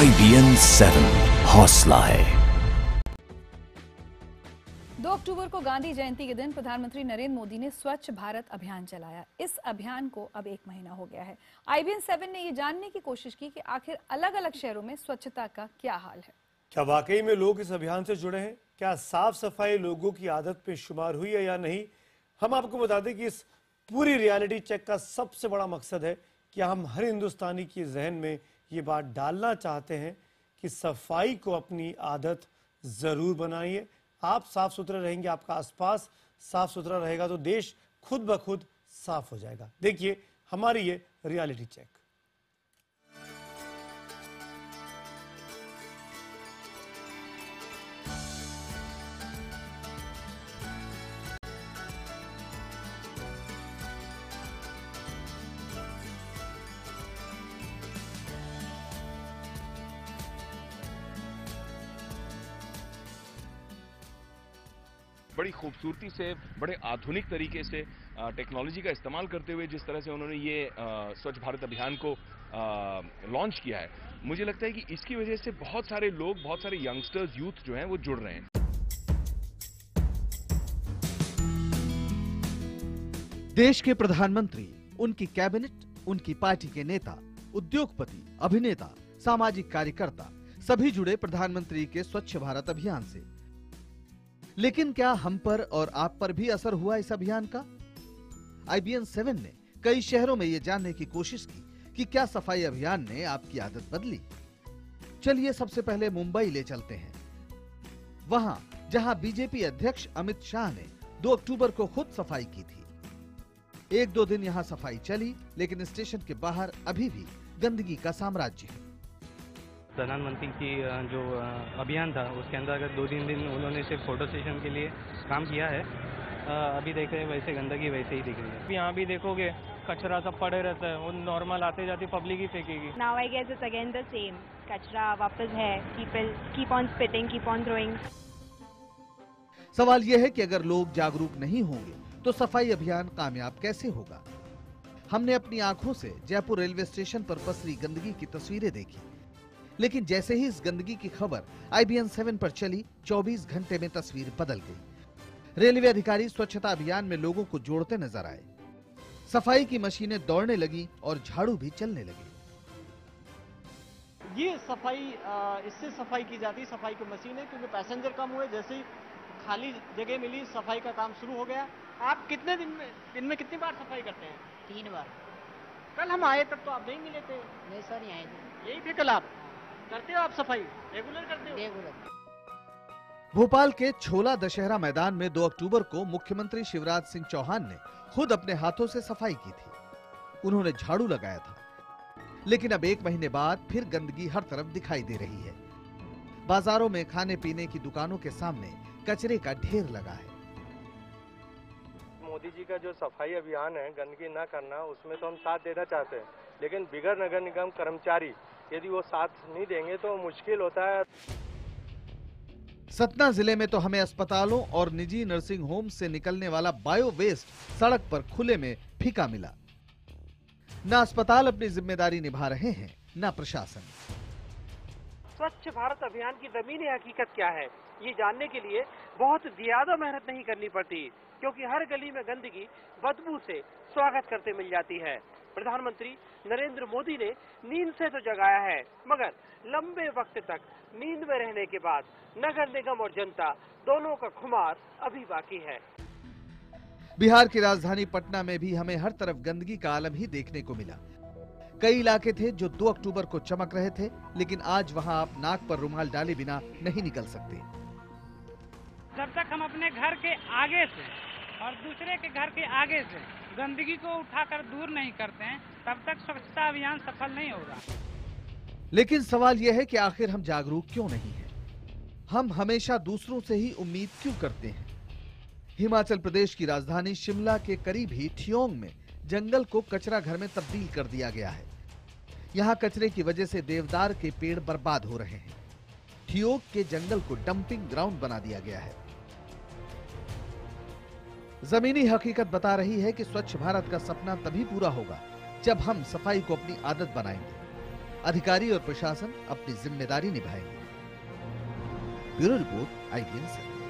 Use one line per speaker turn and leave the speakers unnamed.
IBN 7 हौसला है।
2 अक्टूबर को गांधी जयंती के दिन प्रधानमंत्री नरेंद्र मोदी ने स्वच्छ भारत अभियान चलाया। इस अभियान को अब 1 महीना हो गया है। IBN 7 ने ये जानने की कोशिश की कि आखिर अलग अलग शहरों में स्वच्छता का क्या हाल है।
क्या वाकई में लोग इस अभियान से जुड़े हैं? क्या साफ सफाई लोगों की आदत पे शुमार हुई है या नहीं? हम आपको बता दें कि इस पूरी रियलिटी चेक का सबसे बड़ा मकसद है कि हम हर हिंदुस्तानी के जहन में ये बात डालना चाहते हैं कि सफाई को अपनी आदत जरूर बनाइए। आप साफ सुथरे रहेंगे, आपका आसपास साफ सुथरा रहेगा तो देश खुद ब खुद साफ हो जाएगा। देखिए हमारी ये रियलिटी चेक।
बड़ी खूबसूरती से, बड़े आधुनिक तरीके से टेक्नोलॉजी का इस्तेमाल करते हुए जिस तरह से उन्होंने ये स्वच्छ भारत अभियान को लॉन्च किया है, मुझे लगता है कि इसकी वजह से बहुत सारे लोग, बहुत सारे यंगस्टर्स, यूथ जो हैं वो जुड़ रहे हैं।
देश के प्रधानमंत्री, उनकी कैबिनेट, उनकी पार्टी के नेता, उद्योगपति, अभिनेता, सामाजिक कार्यकर्ता सभी जुड़े प्रधानमंत्री के स्वच्छ भारत अभियान से। लेकिन क्या हम पर और आप पर भी असर हुआ इस अभियान का? IBN 7 ने कई शहरों में यह जानने की कोशिश की कि क्या सफाई अभियान ने आपकी आदत बदली। चलिए सबसे पहले मुंबई ले चलते हैं, वहां जहां बीजेपी अध्यक्ष अमित शाह ने 2 अक्टूबर को खुद सफाई की थी। 1-2 दिन यहां सफाई चली, लेकिन स्टेशन के बाहर अभी भी गंदगी का साम्राज्य है।
प्रधानमंत्री की जो अभियान था उसके अंतर्गत 2-3 दिन उन्होंने सिर्फ फोटो सेशन के लिए काम किया है। अभी देख रहे हैं वैसे गंदगी वैसे ही दिख रही है।
यहाँ भी देखोगे कचरा सब पड़े रहता है, वो नॉर्मल आते जाते पब्लिक ही फेंकेगी।
Now I guess it's again the same. कचरा वापस है, people keep on spitting, keep on throwing.
सवाल यह है कि अगर लोग जागरूक नहीं होंगे तो सफाई अभियान कामयाब कैसे होगा? हमने अपनी आंखों से जयपुर रेलवे स्टेशन पर पसरी गंदगी की तस्वीरें देखी, लेकिन जैसे ही इस गंदगी की खबर IBN 7 पर चली, 24 घंटे में तस्वीर बदल गई। रेलवे अधिकारी स्वच्छता अभियान में लोगों को जोड़ते नजर आए। सफाई की मशीनें दौड़ने लगी और झाड़ू भी चलने लगे।
ये सफाई, इससे सफाई की जाती है, सफाई की मशीन है, क्योंकि पैसेंजर कम हुए, जैसे ही खाली जगह मिली सफाई का काम शुरू हो गया। आप कितने दिन में कितनी बार सफाई करते हैं?
3 बार।
कल हम आए तब तो आप नहीं मिले थे।
नहीं सर, यहाँ
यही थे कल। आप करते हो? आप सफाई रेगुलर करते हो?
रेगुलर।
भोपाल के छोला दशहरा मैदान में 2 अक्टूबर को मुख्यमंत्री शिवराज सिंह चौहान ने खुद अपने हाथों से सफाई की थी। उन्होंने झाड़ू लगाया था, लेकिन अब 1 महीने बाद फिर गंदगी हर तरफ दिखाई दे रही है। बाजारों में खाने पीने की दुकानों के सामने कचरे का ढेर लगा है।
मोदी जी का जो सफाई अभियान है, गंदगी न करना, उसमें तो हम साथ देना चाहते हैं, लेकिन बिगड़ नगर निगम कर्मचारी यदि वो साथ नहीं देंगे तो मुश्किल होता है।
सतना जिले में तो हमें अस्पतालों और निजी नर्सिंग होम से निकलने वाला बायो वेस्ट सड़क पर खुले में फीका मिला। न अस्पताल अपनी जिम्मेदारी निभा रहे हैं, न प्रशासन।
स्वच्छ भारत अभियान की जमीनी हकीकत क्या है, ये जानने के लिए बहुत ज्यादा मेहनत नहीं करनी पड़ती, क्योंकि हर गली में गंदगी बदबू से स्वागत करते मिल जाती है। प्रधानमंत्री नरेंद्र मोदी ने नींद से तो जगाया है, मगर लंबे वक्त तक नींद में रहने के बाद नगर निगम और जनता दोनों का खुमार अभी बाकी है।
बिहार की राजधानी पटना में भी हमें हर तरफ गंदगी का आलम ही देखने को मिला। कई इलाके थे जो 2 अक्टूबर को चमक रहे थे, लेकिन आज वहां आप नाक पर रुमाल डाले बिना नहीं निकल सकते।
जब तक हम अपने घर के आगे से और दूसरे के घर के आगे से गंदगी को उठाकर दूर नहीं करते हैं, तब तक स्वच्छता अभियान सफल नहीं होगा।
लेकिन सवाल यह है कि आखिर हम जागरूक क्यों नहीं हैं? हम हमेशा दूसरों से ही उम्मीद क्यों करते हैं? हिमाचल प्रदेश की राजधानी शिमला के करीब ही ठियोंग में जंगल को कचरा घर में तब्दील कर दिया गया है। यहाँ कचरे की वजह से देवदार के पेड़ बर्बाद हो रहे हैं। ठियोंग के जंगल को डंपिंग ग्राउंड बना दिया गया है। जमीनी हकीकत बता रही है कि स्वच्छ भारत का सपना तभी पूरा होगा जब हम सफाई को अपनी आदत बनाएंगे। अधिकारी और प्रशासन अपनी जिम्मेदारी निभाएंगे। Bureau report IBN 7।